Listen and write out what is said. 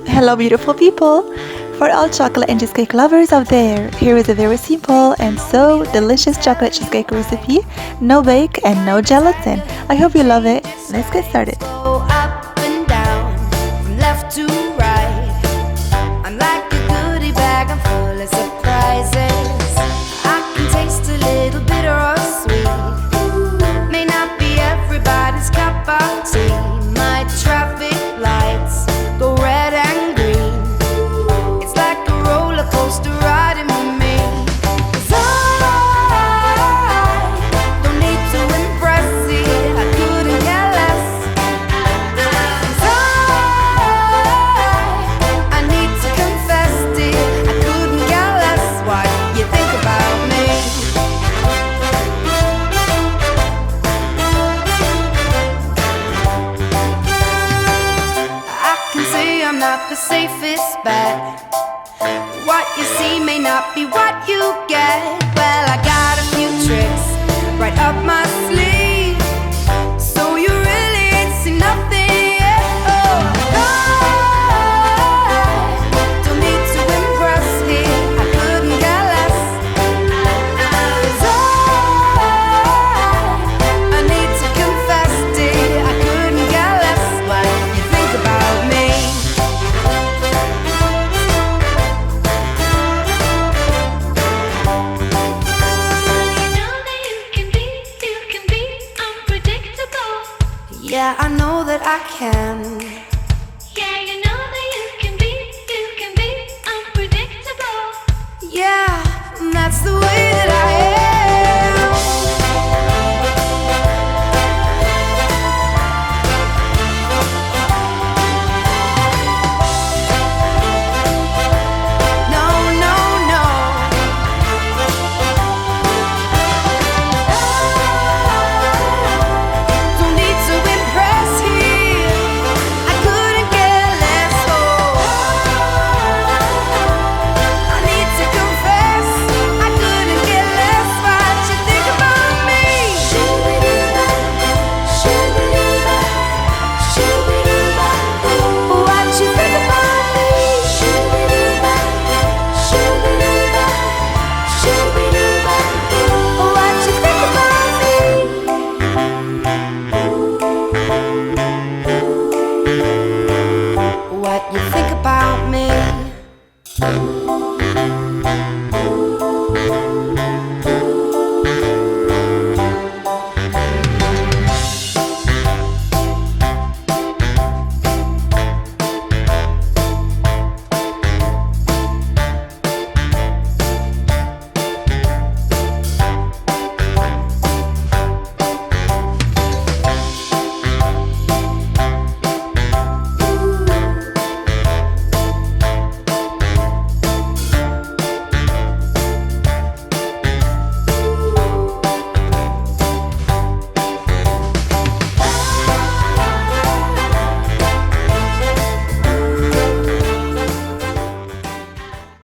Hello beautiful people! For all chocolate and cheesecake lovers out there, here is a very simple and so delicious chocolate cheesecake recipe. No bake and no gelatin. I hope you love it. Let's get started. Go up and down, from left to right. I'm like a goodie bag, I'm full of surprises. I can taste a little bitter or sweet. May not be everybody's cup of tea. My traffic lights go red and green. It's like a roller coaster riding with me. 'Cause I don't need to impress it, I couldn't care less. 'Cause I need to confess it, I couldn't care less what you think about me. I can say I'm not the safest bet. What you see may not be what you get. Well, I got a few tricks right up my sleeve, so you really ain't seen nothing yet. Oh, I don't need to impress here, I couldn't care less. 'Cause I need to confess it, I couldn't care less what you think about me. Yeah, I know that I can. Yeah, you know that you can be unpredictable. Yeah, and that's the way